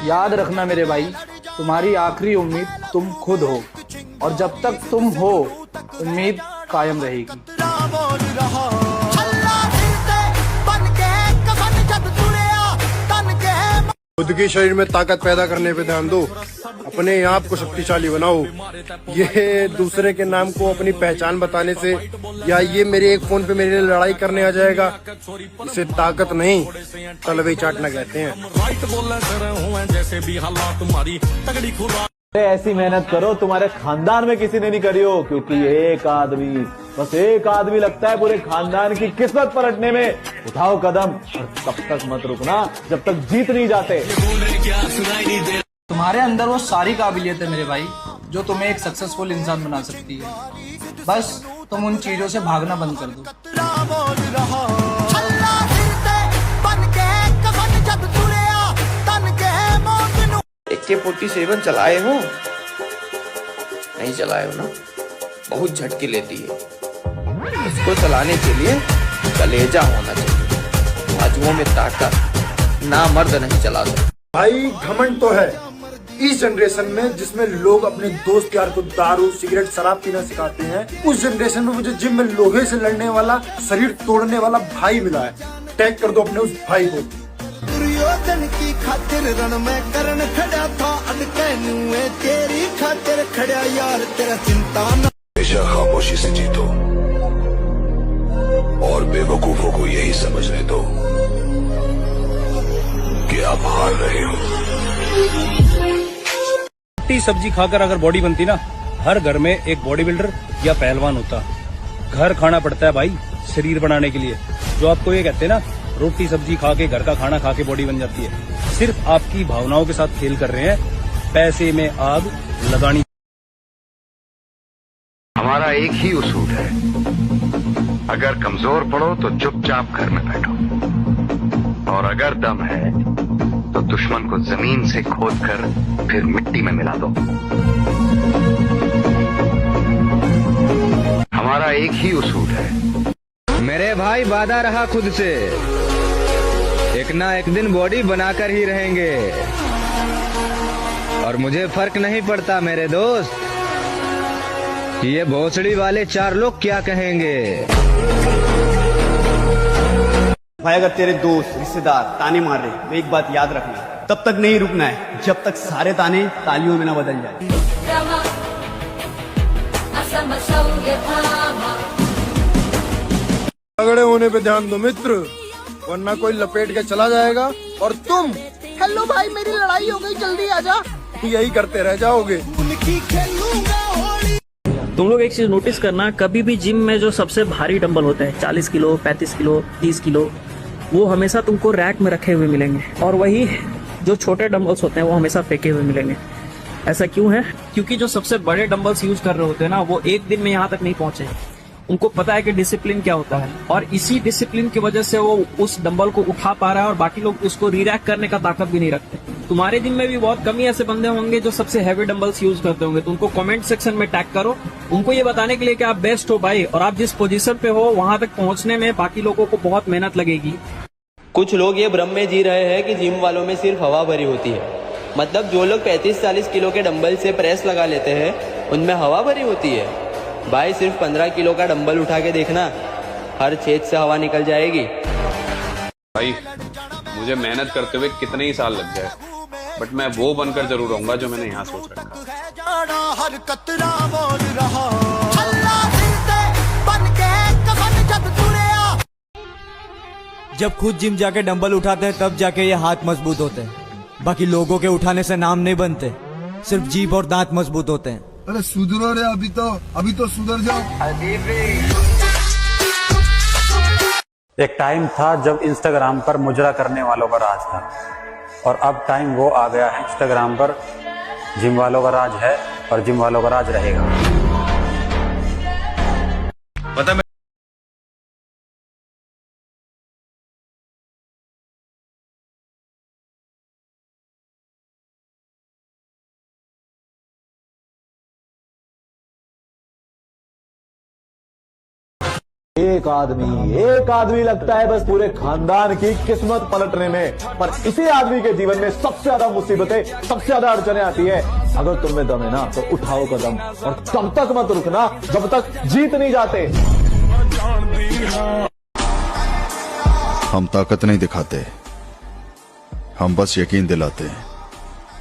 याद रखना मेरे भाई, तुम्हारी आखिरी उम्मीद तुम खुद हो, और जब तक तुम हो उम्मीद कायम रहेगी। खुद के शरीर में ताकत पैदा करने पे ध्यान दो, अपने आप को शक्तिशाली बनाओ। ये दूसरे के नाम को अपनी पहचान बताने से, या ये मेरे एक फोन पे मेरे लिए लड़ाई करने आ जाएगा, इसे ताकत नहीं तलवे चाटना कहते हैं। ऐसी मेहनत करो तुम्हारे खानदान में किसी ने नहीं करी हो, क्योंकि एक आदमी, बस एक आदमी लगता है पूरे खानदान की किस्मत पलटने में। उठाओ कदम, और तब तक मत रुकना जब तक जीत नहीं जाते। तुम्हारे अंदर वो सारी काबिलियत है मेरे भाई जो तुम्हें एक सक्सेसफुल इंसान बना सकती है। बस तुम उन चीजों से भागना बंद कर दो। AK-47 चलाए हो? नहीं चलाए हो ना? बहुत झटके लेती है। उसको चलाने के लिए कलेजा होना चाहिए, बाजुओं में ताकत। ना मर्द नहीं चला सकता। भाई घमंड तो है इस जनरेशन में, जिसमें लोग अपने दोस्त यार को दारू सिगरेट शराब पीना सिखाते हैं। उस जनरेशन में मुझे जिम में लोहे से लड़ने वाला, शरीर तोड़ने वाला भाई मिला है। टैग कर दो अपने उस भाई को। दुर्योधन की खातिर रण में करण खड़ा था, अनकैनुए तेरी खातिर खड़ा यार, तेरा चिंता न। हमेशा खामोशी से जीतो और बेवकूफों को यही समझने दो कि आप हार रहे हो। रोटी सब्जी खाकर अगर बॉडी बनती ना, हर घर में एक बॉडी बिल्डर या पहलवान होता। घर खाना पड़ता है भाई शरीर बनाने के लिए। जो आपको ये कहते हैं ना, रोटी सब्जी खा के, घर का खाना खा के बॉडी बन जाती है, सिर्फ आपकी भावनाओं के साथ खेल कर रहे हैं। पैसे में आग लगानी। हमारा एक ही उसूल है, अगर कमजोर पड़ो तो चुपचाप घर में बैठो, और अगर दम है तो दुश्मन को जमीन से खोदकर फिर मिट्टी में मिला दो। हमारा एक ही उसूल है। मेरे भाई वादा रहा खुद से, एक ना एक दिन बॉडी बनाकर ही रहेंगे, और मुझे फर्क नहीं पड़ता मेरे दोस्त कि ये भोसड़ी वाले चार लोग क्या कहेंगे। भाई अगर तेरे दोस्त रिश्तेदार ताने मार रहे तो एक बात याद रखना, तब तक नहीं रुकना है जब तक सारे ताने तालियों में ना बदल जाए। तगड़े होने पे ध्यान दो मित्र, वरना कोई लपेट के चला जाएगा और तुम, हेलो भाई मेरी लड़ाई हो गई जल्दी आजा, यही करते रह जाओगे। तुम लोग एक चीज नोटिस करना, कभी भी जिम में जो सबसे भारी डंबल होते हैं 40 किलो, 35 किलो, 30 किलो, वो हमेशा तुमको रैक में रखे हुए मिलेंगे, और वही जो छोटे डंबल्स होते हैं वो हमेशा फेंके हुए मिलेंगे। ऐसा क्यों है? क्योंकि जो सबसे बड़े डंबल्स यूज कर रहे होते हैं ना, वो एक दिन में यहाँ तक नहीं पहुंचे। उनको पता है कि डिसिप्लिन क्या होता है, और इसी डिसिप्लिन की वजह से वो उस डंबल को उठा पा रहा है, और बाकी लोग उसको रीरैक करने का ताकत भी नहीं रखते। तुम्हारे जिम में भी बहुत कम ही ऐसे बंदे होंगे जो सबसे हैवी डंबल्स यूज करते होंगे, तो उनको कमेंट सेक्शन में टैग करो, उनको ये बताने के लिए कि आप बेस्ट हो भाई, और आप जिस पोजीशन पे हो वहां तक पहुंचने में बाकी लोगों को बहुत मेहनत लगेगी। कुछ लोग ये भ्रम में जी रहे हैं कि जिम वालों में सिर्फ हवा भरी होती है। मतलब जो लोग 35-40 किलो के डंबल से प्रेस लगा लेते हैं उनमें हवा भरी होती है। भाई सिर्फ 15 किलो का डंबल उठा के देखना, हर छेद से हवा निकल जाएगी। भाई मुझे मेहनत करते हुए कितने ही साल लग जाए, बट मैं वो बनकर जरूर रहूंगा जो मैंने यहाँ सोच रखा। जब खुद जिम जाके डंबल उठाते हैं तब जाके ये हाथ मजबूत होते हैं, बाकी लोगों के उठाने से नाम नहीं बनते, सिर्फ जीभ और दांत मजबूत होते हैं। अरे सुधरो रे, अभी तो सुधर जाओ। एक टाइम था जब इंस्टाग्राम पर मुजरा करने वालों का राज था, और अब टाइम वो आ गया है इंस्टाग्राम पर जिम वालों का राज है, और जिम वालों का राज रहेगा। पता एक आदमी लगता है बस पूरे खानदान की किस्मत पलटने में, पर इसी आदमी के जीवन में सबसे ज्यादा मुसीबतें, सबसे ज्यादा अड़चने आती है। अगर तुम में दम है ना तो उठाओ कदम, और तब तक मत रुकना जब तक जीत नहीं जाते। हम ताकत नहीं दिखाते, हम बस यकीन दिलाते हैं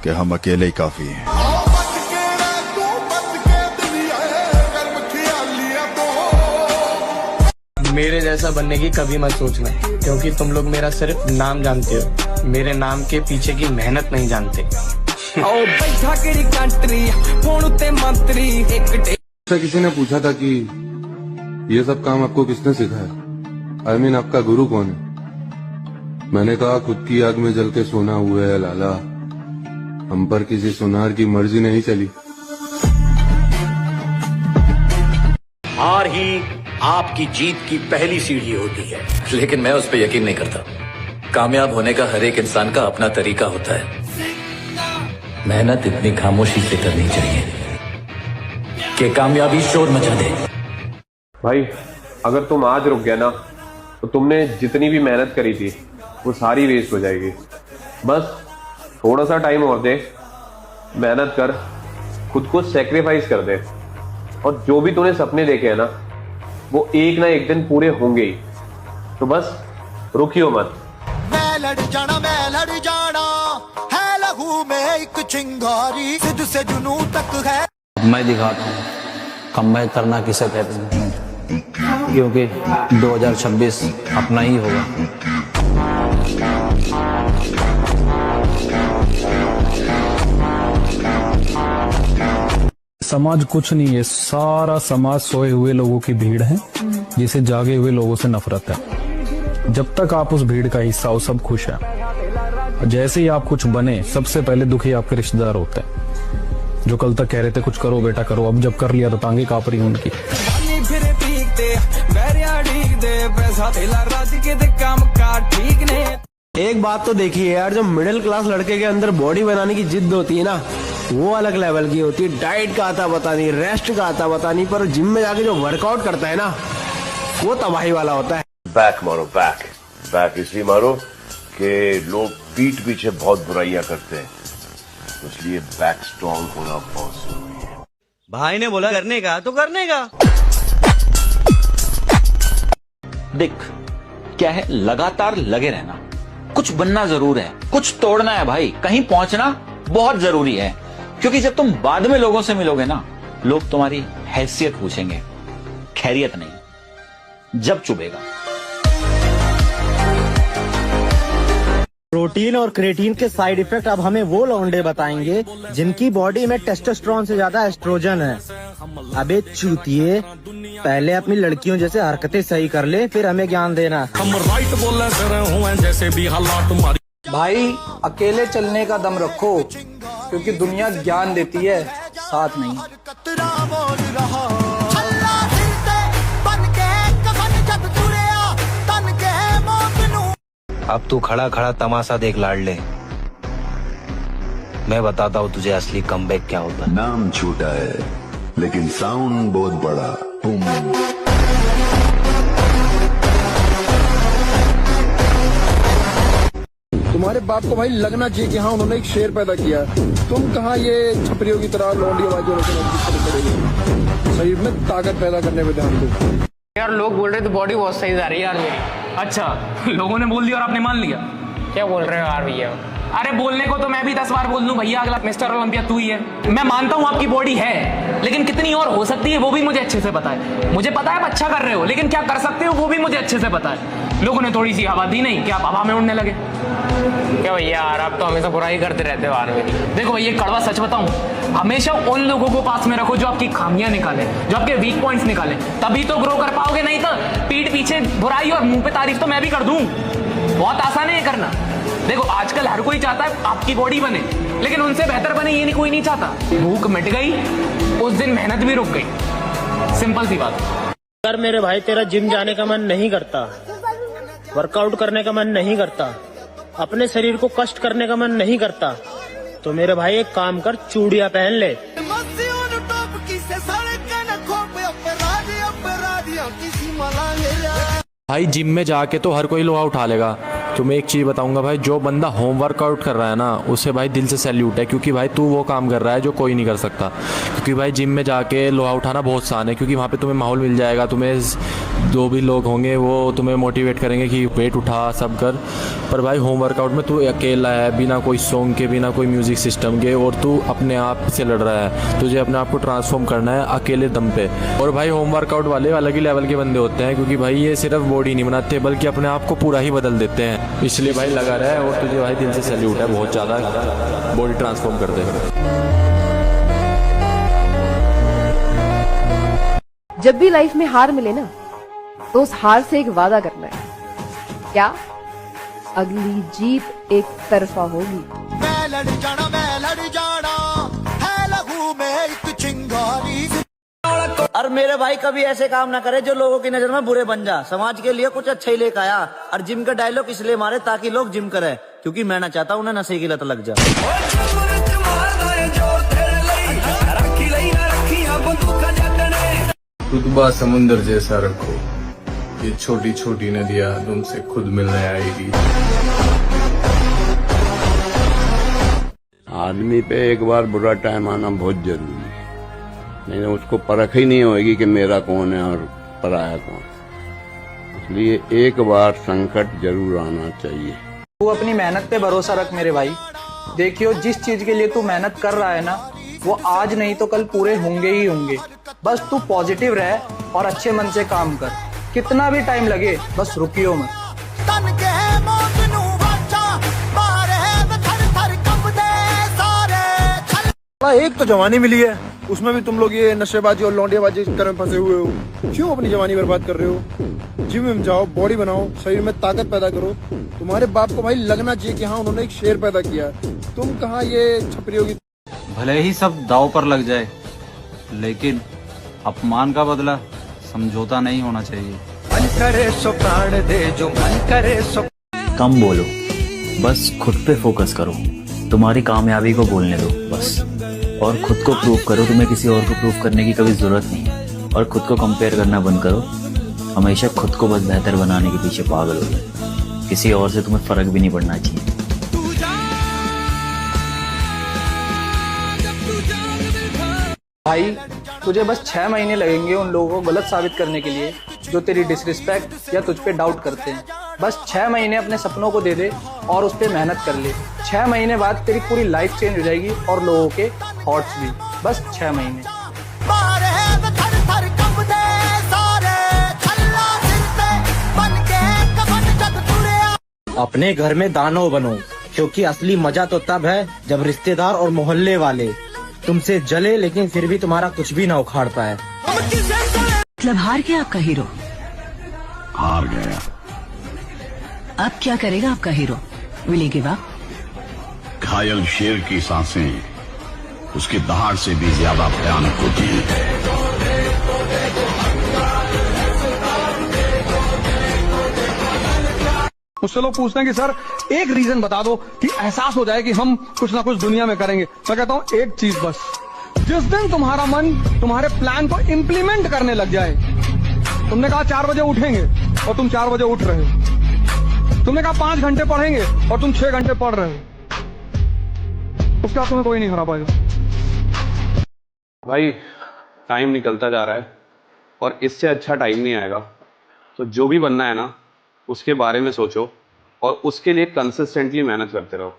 कि हम अकेले ही काफी हैं। मेरे जैसा बनने की कभी मत सोचना, क्योंकि तुम लोग मेरा सिर्फ नाम जानते हो, मेरे नाम के पीछे की मेहनत नहीं जानते। किसी ने पूछा था कि ये सब काम आपको किसने सिखाया, I mean, आपका गुरु कौन है? मैंने कहा खुद की आग में जल के सोना हुआ है लाला, हम पर किसी सुनार की मर्जी नहीं चली। हार ही आपकी जीत की पहली सीढ़ी होती है, लेकिन मैं उस पर यकीन नहीं करता। कामयाब होने का हर एक इंसान का अपना तरीका होता है। मेहनत इतनी खामोशी से करनी चाहिए कि कामयाबी शोर मचा दे। भाई अगर तुम आज रुक गया ना तो तुमने जितनी भी मेहनत करी थी वो सारी वेस्ट हो जाएगी। बस थोड़ा सा टाइम और दे, मेहनत कर, खुद को सेक्रीफाइस कर दे, और जो भी तूने सपने देखे हैं ना वो एक ना एक दिन पूरे होंगे ही। तो बस रुकियो मत। मैं लड़ जाना है लहू में एक चिंगारी, सिद्ध से जुनू तक है। मैं दिखाता हूँ कमबैक करना किसे कहते हैं, क्योंकि 2026 अपना ही होगा। समाज कुछ नहीं है, सारा समाज सोए हुए लोगों की भीड़ है जिसे जागे हुए लोगों से नफरत है। जब तक आप उस भीड़ का हिस्सा हो सब खुश है। जैसे ही आप कुछ बने सबसे पहले दुखी आपके रिश्तेदार होते हैं, जो कल तक कह रहे थे कुछ करो बेटा करो, अब जब कर लिया तो टांगे कांप रही उनकी। एक बात तो देखिए यार, जो मिडिल क्लास लड़के के अंदर बॉडी बनाने की जिद होती है ना, वो अलग लेवल की होती है। डाइट का आता पता नहीं, रेस्ट का आता पता नहीं, पर जिम में जाके जो वर्कआउट करता है ना वो तबाही वाला होता है। बैक मारो, बैक इसलिए मारो कि लोग पीठ पीछे बहुत बुराइयां करते हैं, इसलिए बैक स्ट्रॉन्ग होना बहुत जरूरी है। भाई ने बोला करने का तो करने का। देख क्या है, लगातार लगे रहना, कुछ बनना जरूर है, कुछ तोड़ना है भाई, कहीं पहुंचना बहुत जरूरी है। क्योंकि जब तुम बाद में लोगों से मिलोगे ना, लोग तुम्हारी हैसियत पूछेंगे, खैरियत नहीं, जब चुभेगा। प्रोटीन और क्रेटीन के साइड इफेक्ट अब हमें वो लौंडे बताएंगे जिनकी बॉडी में टेस्टोस्टेरोन से ज्यादा एस्ट्रोजन है। अबे चूतिए, पहले अपनी लड़कियों जैसे हरकतें सही कर ले, फिर हमें ज्ञान देना। हम राइट बोल रहे जैसे भी हालात। भाई अकेले चलने का दम रखो, क्योंकि दुनिया ज्ञान देती है, साथ नहीं। अब तू खड़ा खड़ा तमाशा देख लाडले, मैं बताता हूँ तुझे असली कमबैक क्या होता है। नाम छोटा है लेकिन साउंड बहुत बड़ा। तुम्हारे बाप को भाई लगना चाहिए कि हाँ उन्होंने एक शेर पैदा किया, तुम कहाँ ये छपरियों की तरह लौंडी आवाजों से शरीर में ताकत पैदा करने में ध्यान दो। यार लोग बोल रहे थे बॉडी बहुत सही जा रही है यार मेरी। अच्छा लोगों ने बोल दिया और आपने मान लिया? क्या बोल रहे हो यार भैया? अरे बोलने को तो मैं भी 10 बार बोल दूं भैया, अगला मिस्टर ओलंपिया तू ही है। मैं मानता हूँ आपकी बॉडी है, लेकिन कितनी और हो सकती है वो भी मुझे अच्छे से पता है। मुझे पता है आप अच्छा कर रहे हो, लेकिन क्या कर सकते हो वो भी मुझे अच्छे से पता है। लोगों ने थोड़ी सी हवा दी नहीं कि आप हवा में उड़ने लगे। क्या भैया यार, आप तो हमेशा बुराई करते रहते हो यार मेरी। देखो ये कड़वा सच बताऊं, हमेशा उन लोगों को पास में रखो जो आपकी खामियां निकाले, जो आपके वीक पॉइंट्स निकाले, तभी तो ग्रो कर पाओगे। नहीं तो पीठ पीछे बुराई और मुंह पे तारीफ तो मैं भी कर दूं, बहुत आसान है ये करना। देखो आजकल हर कोई चाहता है आपकी बॉडी बने, लेकिन उनसे बेहतर बने ये नहीं कोई नहीं चाहता। भूख मिट गई उस दिन मेहनत भी रुक गई, सिंपल सी बात। अगर मेरे भाई तेरा जिम जाने का मन नहीं करता, वर्कआउट करने का मन नहीं करता, अपने शरीर को कष्ट करने का मन नहीं करता, तो मेरे भाई एक काम कर, चूड़ियां पहन ले। किसी भाई जिम में जाके तो हर कोई लोहा उठा लेगा। तुम्हें एक चीज़ बताऊंगा भाई, जो बंदा होम वर्कआउट कर रहा है ना, उसे भाई दिल से सैल्यूट है, क्योंकि भाई तू वो काम कर रहा है जो कोई नहीं कर सकता। क्योंकि भाई जिम में जाके लोहा उठाना बहुत आसान है, क्योंकि वहाँ पे तुम्हें माहौल मिल जाएगा, तुम्हें जो भी लोग होंगे वो तुम्हें मोटिवेट करेंगे कि वेट उठा सब कर। पर भाई होम वर्कआउट में तू अकेला है, बिना कोई सॉन्ग के, बिना कोई म्यूज़िक सिस्टम के, और तू अपने आप से लड़ रहा है। तुझे अपने आप को ट्रांसफॉर्म करना है अकेले दम पे। और भाई होम वर्कआउट वाले अलग ही लेवल के बंदे होते हैं, क्योंकि भाई ये सिर्फ बॉडी नहीं बनाते बल्कि अपने आप को पूरा ही बदल देते हैं। इसलिए भाई लगा रहा है, और तुझे भाई दिल से सैल्यूट है, बहुत ज़्यादा बॉडी ट्रांसफॉर्म कर दे। जब भी लाइफ में हार मिले ना, तो उस हार से एक वादा करना है। क्या? अगली जीत एक तरफा होगी। मैं लड़ जाना है लहू में एक चिंगारी। और मेरे भाई कभी ऐसे काम ना करे जो लोगों की नजर में बुरे बन जा। समाज के लिए कुछ अच्छा ही लेकर आया। और जिम का डायलॉग इसलिए मारे ताकि लोग जिम करे, क्योंकि मैं ना चाहता उन्हें नशे की लत लग जाए। रुतबा समुंदर जैसा रखो, ये छोटी छोटी नदियां तुमसे खुद मिलने आएगी। आदमी पे एक बार बुरा टाइम आना बहुत जरूरी है, नहीं तो उसको परख ही नहीं होगी कि मेरा कौन है और पराया कौन। इसलिए एक बार संकट जरूर आना चाहिए। तू अपनी मेहनत पे भरोसा रख मेरे भाई। देखियो, जिस चीज के लिए तू मेहनत कर रहा है ना, वो आज नहीं तो कल पूरे होंगे ही होंगे। बस तू पॉजिटिव रह और अच्छे मन से काम कर। कितना भी टाइम लगे, बस रुकियो मत। एक तो जवानी मिली है, उसमें भी तुम लोग ये नशेबाजी और लौंडियाबाजी में फंसे हुए हो। क्यों अपनी जवानी बर्बाद कर रहे हो? जिम में जाओ, बॉडी बनाओ, शरीर में ताकत पैदा करो। तुम्हारे बाप को भाई लगना चाहिए कि हाँ उन्होंने एक शेर पैदा किया है। तुम कहाँ ये छपरियों की। भले ही सब दाव पर लग जाए, लेकिन अपमान का बदला समझौता नहीं होना चाहिए। मन करे सो प्राण दे, जो मन करे सो। कम बोलो, बस खुद पे फोकस करो। तुम्हारी कामयाबी को बोलने दो बस, और खुद को प्रूव करो। तुम्हें किसी और को प्रूव करने की कभी जरूरत नहीं। और खुद को कंपेयर करना बंद करो। हमेशा खुद को बस बेहतर बनाने के पीछे पागल हो जाए। किसी और से तुम्हें फर्क भी नहीं पड़ना चाहिए। भाई तुझे बस 6 महीने लगेंगे उन लोगों को गलत साबित करने के लिए जो तेरी डिसरिस्पेक्ट या तुझ पे डाउट करते हैं। बस 6 महीने अपने सपनों को दे दे और उस पर मेहनत कर ले। 6 महीने बाद तेरी पूरी लाइफ चेंज हो जाएगी और लोगों के थॉट्स भी। बस 6 महीने। अपने घर में दानव बनो, क्योंकि असली मजा तो तब है जब रिश्तेदार और मोहल्ले वाले तुमसे जले लेकिन फिर भी तुम्हारा कुछ भी ना उखाड़ पाए। मतलब हार गया आपका हीरो? हार गया। अब क्या करेगा आपका hero? Will he give up? घायल शेर की सांसें उसकी दहाड़ से भी ज्यादा भयानक होती है। मुझसे लोग पूछते हैं कि सर एक रीजन बता दो कि एहसास हो जाए कि हम कुछ ना कुछ दुनिया में करेंगे। मैं कहता हूँ एक चीज बस, जिस दिन तुम्हारा मन तुम्हारे प्लान को इम्प्लीमेंट करने लग जाए। तुमने कहा 4 बजे उठेंगे और तुम 4 बजे उठ रहे हो। तुमने कहा 5 घंटे पढ़ेंगे और तुम 6 घंटे पढ़ रहे हो। उसका तुम्हें कोई नहीं हरा पाएगा। भाई टाइम निकलता जा रहा है और इससे अच्छा टाइम नहीं आएगा। तो जो भी बनना है ना, उसके बारे में सोचो और उसके लिए कंसिस्टेंटली मेहनत करते रहो।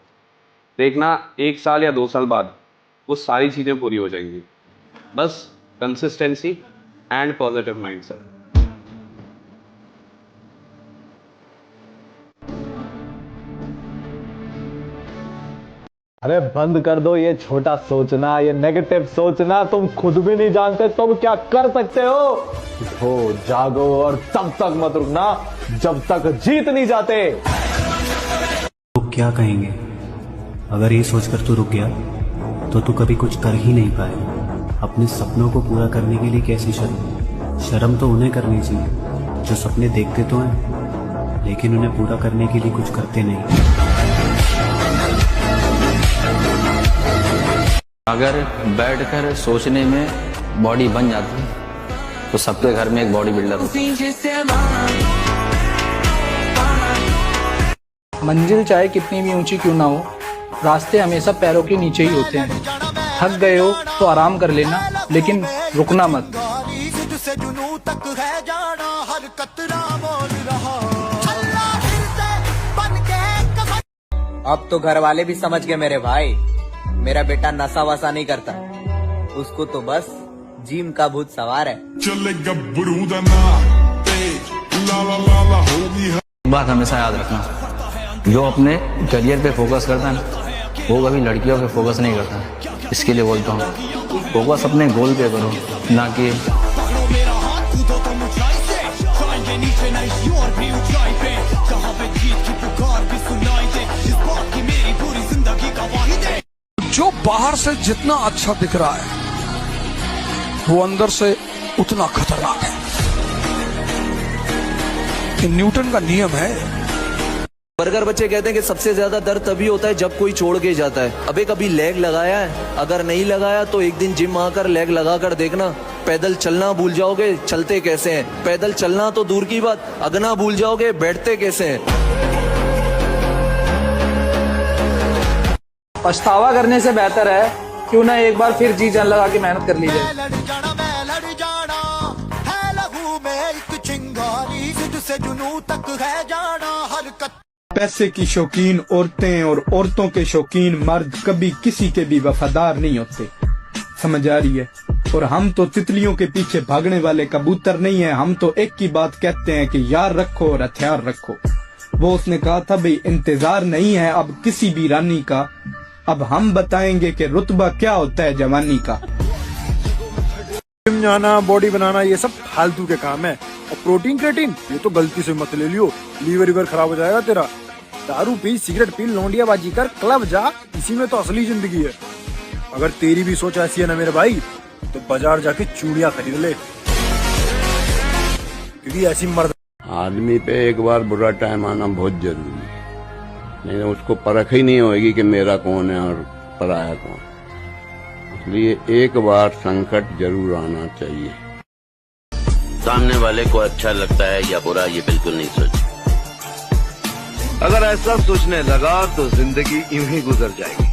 देखना 1 साल या 2 साल बाद वो सारी चीज़ें पूरी हो जाएंगी। बस कंसिस्टेंसी एंड पॉजिटिव माइंडसेट। अरे बंद कर दो ये छोटा सोचना, ये नेगेटिव सोचना। तुम खुद भी नहीं जानते तुम क्या कर सकते हो। उठो, जागो और तब तक मत रुकना जब तक जीत नहीं जाते। लोग क्या कहेंगे? अगर ये सोचकर तू रुक गया तो तू कभी कुछ कर ही नहीं पाएगा। अपने सपनों को पूरा करने के लिए कैसी शर्म? शर्म तो उन्हें करनी चाहिए जो सपने देखते तो हैं लेकिन उन्हें पूरा करने के लिए कुछ करते नहीं। अगर बैठकर सोचने में बॉडी बन जाती तो सबके घर में एक बॉडी बिल्डर होता। मंजिल चाहे कितनी भी ऊंची क्यों ना हो, रास्ते हमेशा पैरों के नीचे ही होते हैं। थक गए हो तो आराम कर लेना, लेकिन रुकना मत। से जुनू तक है जाना, हर कतरा बोल रहा बन के। अब तो घर वाले भी समझ गए मेरे भाई, मेरा बेटा नशा वसा नहीं करता, उसको तो बस जिम का भूत सवार है। बात हमेशा याद रखना, जो अपने करियर पे फोकस करता है ना, वो कभी लड़कियों पे फोकस नहीं करता। इसके लिए बोलता हूँ, फोकस अपने गोल पे करो, ना कि जो बाहर से जितना अच्छा दिख रहा है वो अंदर से उतना खतरनाक है। कि न्यूटन का नियम है। बर्गर बच्चे कहते हैं कि सबसे ज्यादा दर्द तभी होता है जब कोई छोड़ के जाता है। अबे कभी लेग लगाया है? अगर नहीं लगाया तो एक दिन जिम आकर लेग लगा कर देखना, पैदल चलना भूल जाओगे चलते कैसे हैं। पैदल चलना तो दूर की बात, अगना भूल जाओगे बैठते कैसे हैं। पछतावा करने से बेहतर है क्यों ना एक बार फिर जी जान लगा के मेहनत कर ली जाए। पैसे की शौकीन औरतें और औरतों के शौकीन मर्द कभी किसी के भी वफादार नहीं होते, समझ आ रही है। और हम तो तितलियों के पीछे भागने वाले कबूतर नहीं है, हम तो एक ही बात कहते हैं कि यार रखो और हथियार रखो। वो उसने कहा था भाई इंतजार नहीं है अब किसी भी रानी का, अब हम बताएंगे कि रुतबा क्या होता है जवानी का। जिम जाना, बॉडी बनाना, ये सब फालतू के काम है। और प्रोटीन क्रेटीन ये तो गलती से मत ले लियो, लीवर खराब हो जाएगा तेरा। दारू पी, सिगरेट पी, लौंडियाबाजी कर, क्लब जा, इसी में तो असली जिंदगी है। अगर तेरी भी सोच ऐसी है ना मेरे भाई, तो बाजार जाके चूड़ियां खरीद ले, क्योंकि ऐसी मर्द। आदमी पे एक बार बुरा टाइम आना बहुत जरूरी है, नहीं तो उसको परख ही नहीं होगी कि मेरा कौन है और पराया कौन। इसलिए एक बार संकट जरूर आना चाहिए। सामने वाले को अच्छा लगता है या बुरा, ये बिल्कुल नहीं सोच। अगर ऐसा सोचने लगा तो जिंदगी यूं ही गुजर जाएगी।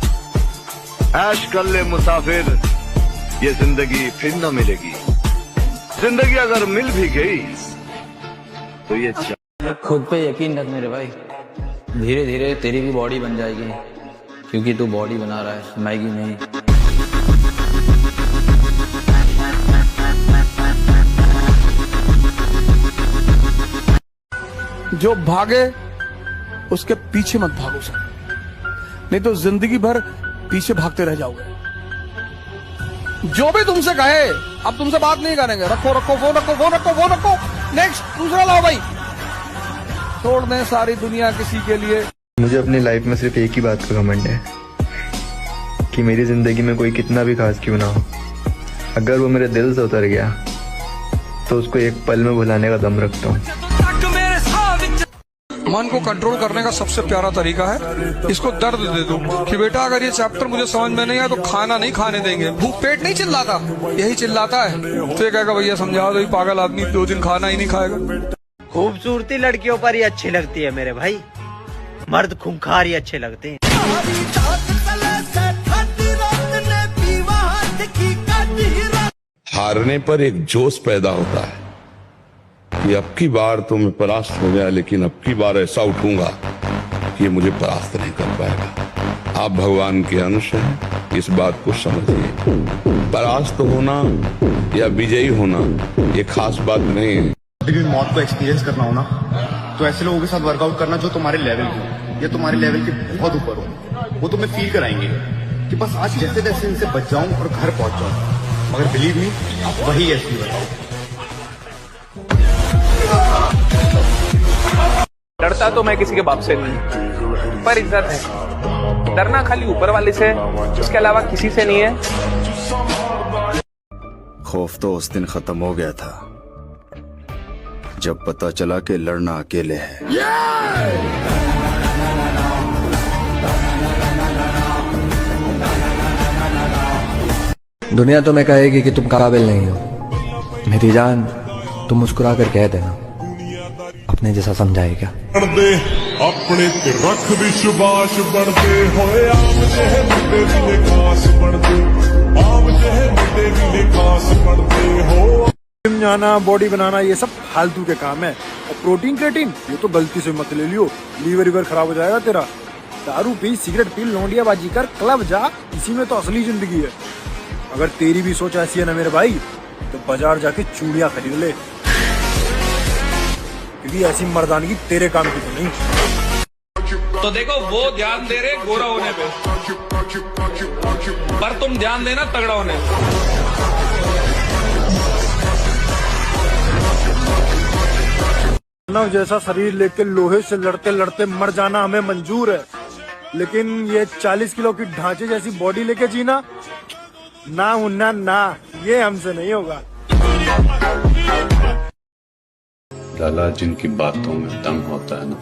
ऐश कर ले मुसाफिर, ये जिंदगी फिर न मिलेगी। जिंदगी अगर मिल भी गई तो ये खुद पे यकीन रख मेरे भाई, धीरे धीरे तेरी भी बॉडी बन जाएगी, क्योंकि तू बॉडी बना रहा है, मैगी नहीं। जो भागे उसके पीछे मत भागो सर, नहीं तो जिंदगी भर पीछे भागते रह जाओगे। जो भी तुमसे कहे अब तुमसे बात नहीं करेंगे, रखो रखो फोन, रखो फोन, रखो फोन, रखो। नेक्स्ट दूसरा लाओ भाई, छोड़ दें सारी दुनिया किसी के लिए। मुझे अपनी लाइफ में सिर्फ एक ही बात का घमंड है कि मेरी जिंदगी में कोई कितना भी खास क्यों ना हो, अगर वो मेरे दिल से उतर गया तो उसको एक पल में भुलाने का दम रखता हूँ। मन को कंट्रोल करने का सबसे प्यारा तरीका है इसको दर्द दे दो कि बेटा अगर ये चैप्टर मुझे समझ में नहीं आया तो खाना नहीं खाने देंगे। भूख पेट नहीं चिल्लाता, यही चिल्लाता है। तो ये कहेगा भैया समझा दो, पागल आदमी 2 दिन खाना ही नहीं खाएगा। खूबसूरती लड़कियों पर ही अच्छी लगती है मेरे भाई, मर्द खूंखार ही अच्छे लगते हैं। हारने पर एक जोश पैदा होता है कि अब की बार तो मैं परास्त हो गया, लेकिन अब की बार ऐसा उठूंगा कि ये मुझे परास्त नहीं कर पाएगा। आप भगवान के अंश हैं, इस बात को समझिए। परास्त होना या विजयी होना ये खास बात नहीं है। लेकिन मौत को एक्सपीरियंस करना हो ना, तो ऐसे लोगों के साथ वर्कआउट करना जो तुम्हारे लेवल के या तुम्हारे लेवल के बहुत ऊपर हो। वो तुम्हें फील कराएंगे कि बस आज जैसे तैसे इनसे बच जाऊं और घर पहुंच जाऊं, मगर बिलीव मी वही असली वर्कआउट। डरता तो मैं किसी के बाप से नहीं, पर इज्जत है। डरना खाली ऊपर वाले से, उसके अलावा किसी से नहीं है। खौफ तो उस दिन खत्म हो गया था जब पता चला कि लड़ना अकेले है। दुनिया तुम्हें कहेगी कि तुम काबिल नहीं हो, मेरी जान तुम मुस्कुरा कर कह देना, अपने जैसा समझाए क्या। अपने ते रख विश्वास बनते होए आम जेहे मुंडे भी खास बनते आम जेहे मुंडे भी खास बनते हो। जिम जाना, बॉडी बनाना, ये सब फालतू के काम है। और प्रोटीन क्रेटीन ये तो गलती से मत ले लियो, लीवर खराब हो जाएगा तेरा। दारू पी, सिगरेट पी, लौंडियाबाजी कर, क्लब जा, इसी में तो असली जिंदगी है। अगर तेरी भी सोच ऐसी है ना मेरे भाई, तो बाजार जाके चूड़ियां खरीद ले, क्योंकि ऐसी मर्दानगी तेरे काम की तो नहीं। तो देखो वो ध्यान दे रहे गोरा होने पे, पर तुम ध्यान देना तगड़ा होने पे। मानव जैसा शरीर लेके लोहे से लड़ते लड़ते मर जाना हमें मंजूर है, लेकिन ये 40 किलो की ढांचे जैसी बॉडी लेके जीना ना मुन्ना ना, ये हमसे नहीं होगा। लाला, जिनकी बातों में दम होता है ना,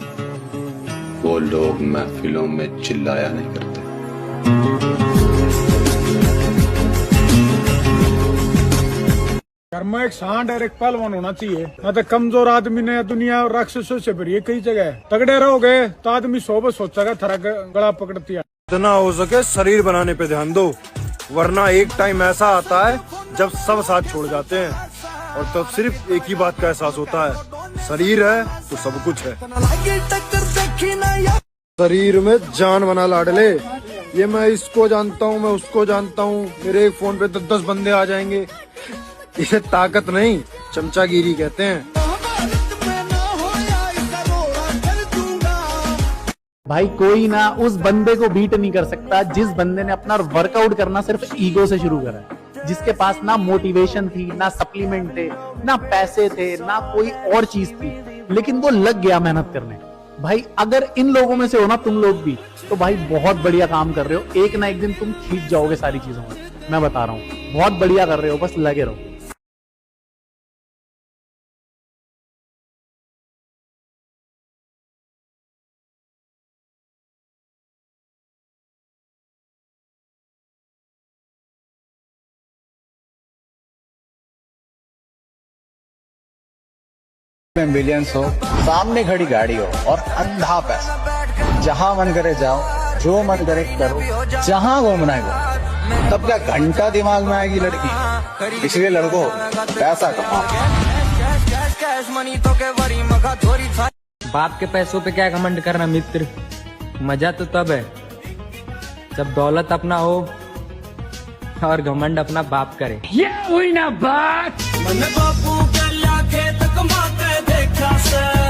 वो लोग महफिलों में चिल्लाया नहीं करते। घर में एक सांड और एक पहलवान होना चाहिए, ना तो कमजोर आदमी ने दुनिया राक्षसों से भरी है कई जगह। तगड़े रहोगे तो आदमी सोबत सोचेगा, थरा गला पकड़ती है। जितना हो सके शरीर बनाने पे ध्यान दो, वरना एक टाइम ऐसा आता है जब सब साथ छोड़ जाते हैं, और तब सिर्फ एक ही बात का एहसास होता है, शरीर है तो सब कुछ है। शरीर में जान बना लाडले, ये मैं इसको जानता हूँ, मैं उसको जानता हूँ, मेरे एक फोन पे 10 बंदे आ जाएंगे। इसे ताकत नहीं, चमचागिरी कहते हैं। भाई कोई ना उस बंदे को बीट नहीं कर सकता जिस बंदे ने अपना वर्कआउट करना सिर्फ ईगो से शुरू करा है, जिसके पास ना मोटिवेशन थी, ना सप्लीमेंट थे, ना पैसे थे, ना कोई और चीज थी, लेकिन वो लग गया मेहनत करने। भाई अगर इन लोगों में से हो ना तुम लोग भी, तो भाई बहुत बढ़िया काम कर रहे हो। एक ना एक दिन तुम खींच जाओगे सारी चीजों में, मैं बता रहा हूँ। बहुत बढ़िया कर रहे हो, बस लगे रहो। बिलियंस हो, सामने खड़ी गाड़ी हो और अंधा पैसा, जहां मन करे जाओ, जो मन करे करो, जहां घूमना है तब क्या घंटा दिमाग में आएगी लड़की। इसलिए लड़कों पैसा कमाओ। बाप के पैसों पे क्या घमंड करना मित्र, मजा तो तब है जब दौलत अपना हो और घमंड अपना बाप करे। ये हुई ना बात। मन बापू गल्या खेत कमा के देखा से